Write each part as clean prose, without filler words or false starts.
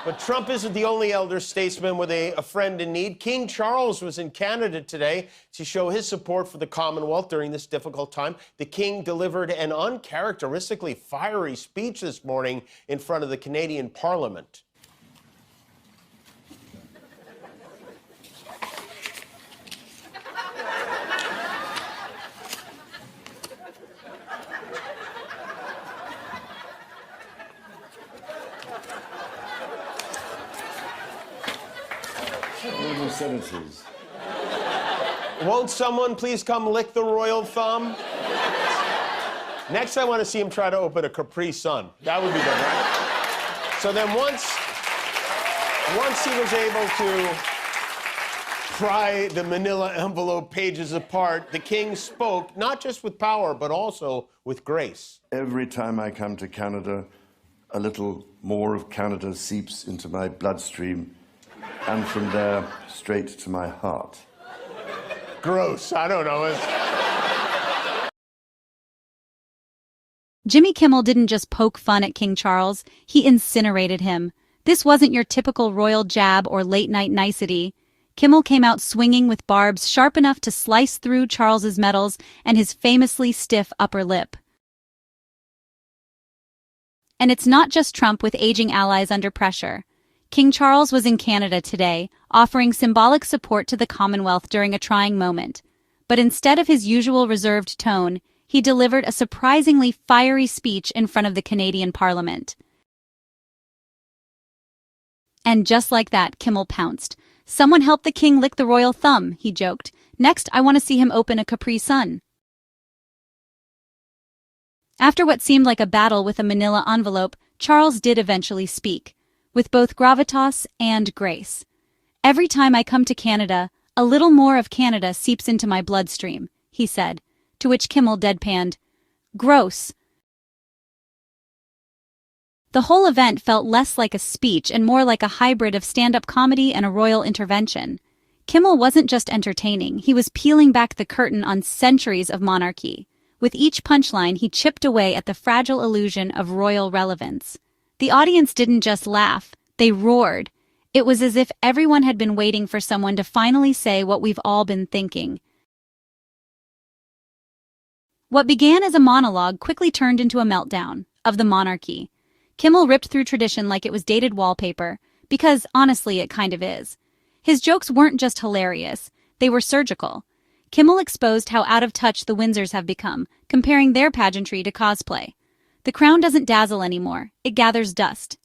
But Trump isn't the only elder statesman with a friend in need. King Charles was in Canada today to show his support for the Commonwealth during this difficult time. The King delivered an uncharacteristically fiery speech this morning in front of the Canadian Parliament. Senators. Won't someone please come lick the royal thumb? Next, I want to see him try to open a Capri Sun. That would be good, right? So then once he was able to pry the manila envelope pages apart, the king spoke not just with power, but also with grace. Every time I come to Canada, a little more of Canada seeps into my bloodstream, and from there, straight to my heart. Gross. I don't know. Jimmy Kimmel didn't just poke fun at King Charles, he incinerated him. This wasn't your typical royal jab or late-night nicety. Kimmel came out swinging with barbs sharp enough to slice through Charles's medals and his famously stiff upper lip. And it's not just Trump with aging allies under pressure. King Charles was in Canada today, offering symbolic support to the Commonwealth during a trying moment. But instead of his usual reserved tone, he delivered a surprisingly fiery speech in front of the Canadian Parliament. And just like that, Kimmel pounced. "Someone help the king lick the royal thumb," he joked. "Next, I want to see him open a Capri Sun." After what seemed like a battle with a manila envelope, Charles did eventually speak, with both gravitas and grace. "Every time I come to Canada, a little more of Canada seeps into my bloodstream," he said, to which Kimmel deadpanned, "Gross." The whole event felt less like a speech and more like a hybrid of stand-up comedy and a royal intervention. Kimmel wasn't just entertaining, he was peeling back the curtain on centuries of monarchy. With each punchline, he chipped away at the fragile illusion of royal relevance. The audience didn't just laugh, they roared. It was as if everyone had been waiting for someone to finally say what we've all been thinking. What began as a monologue quickly turned into a meltdown of the monarchy. Kimmel ripped through tradition like it was dated wallpaper, because honestly it kind of is. His jokes weren't just hilarious, they were surgical. Kimmel exposed how out of touch the Windsors have become, comparing their pageantry to cosplay. The crown doesn't dazzle anymore, it gathers dust.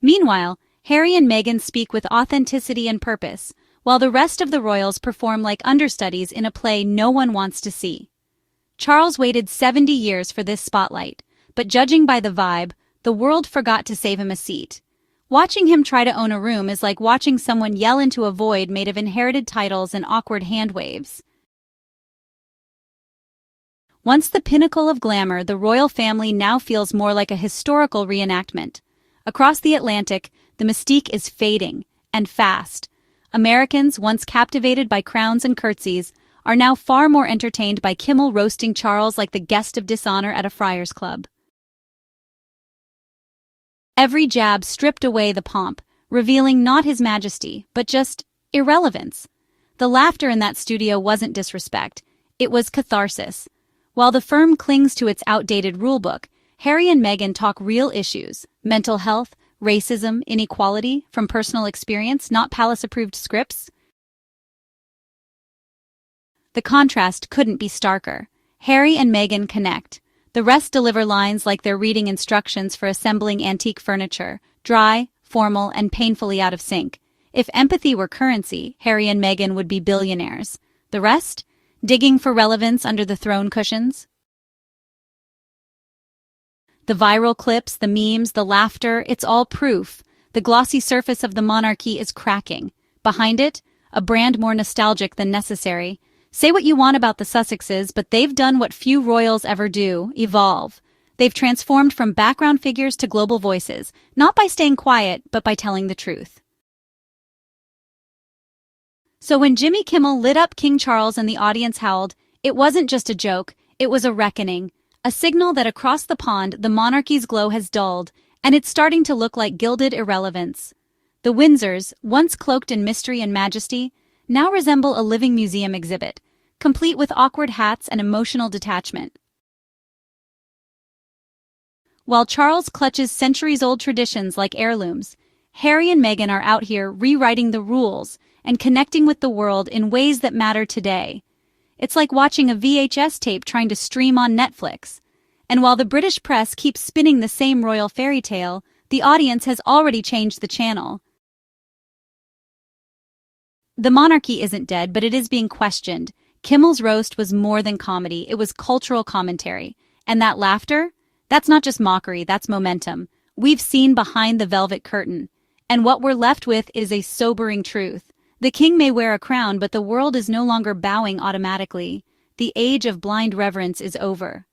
Meanwhile, Harry and Meghan speak with authenticity and purpose, while the rest of the royals perform like understudies in a play no one wants to see. Charles waited 70 years for this spotlight, but judging by the vibe, the world forgot to save him a seat. Watching him try to own a room is like watching someone yell into a void made of inherited titles and awkward hand waves. Once the pinnacle of glamour, the royal family now feels more like a historical reenactment. Across the Atlantic, the mystique is fading, and fast. Americans, once captivated by crowns and curtsies, are now far more entertained by Kimmel roasting Charles like the guest of dishonor at a friars club. Every jab stripped away the pomp, revealing not his majesty, but just irrelevance. The laughter in that studio wasn't disrespect, it was catharsis. While the firm clings to its outdated rulebook, Harry and Meghan talk real issues: mental health, racism, inequality, from personal experience, not palace-approved scripts. The contrast couldn't be starker. Harry and Meghan connect. The rest deliver lines like they're reading instructions for assembling antique furniture, dry, formal, and painfully out of sync. If empathy were currency, Harry and Meghan would be billionaires. The rest? Digging for relevance under the throne cushions? The viral clips, the memes, the laughter, it's all proof. The glossy surface of the monarchy is cracking. Behind it, a brand more nostalgic than necessary. Say what you want about the Sussexes, but they've done what few royals ever do: evolve. They've transformed from background figures to global voices, not by staying quiet, but by telling the truth. So when Jimmy Kimmel lit up King Charles and the audience howled, it wasn't just a joke, it was a reckoning. A signal that across the pond the monarchy's glow has dulled, And it's starting to look like gilded irrelevance. The Windsors, once cloaked in mystery and majesty, now resemble a living museum exhibit, complete with awkward hats and emotional detachment. While Charles clutches centuries-old traditions like heirlooms, Harry and Meghan are out here rewriting the rules and connecting with the world in ways that matter today. It's like watching a VHS tape trying to stream on Netflix. And while the British press keeps spinning the same royal fairy tale, the audience has already changed the channel. The monarchy isn't dead, but it is being questioned. Kimmel's roast was more than comedy, it was cultural commentary. And that laughter? That's not just mockery, that's momentum. We've seen behind the velvet curtain. And what we're left with is a sobering truth. The king may wear a crown, but the world is no longer bowing automatically. The age of blind reverence is over.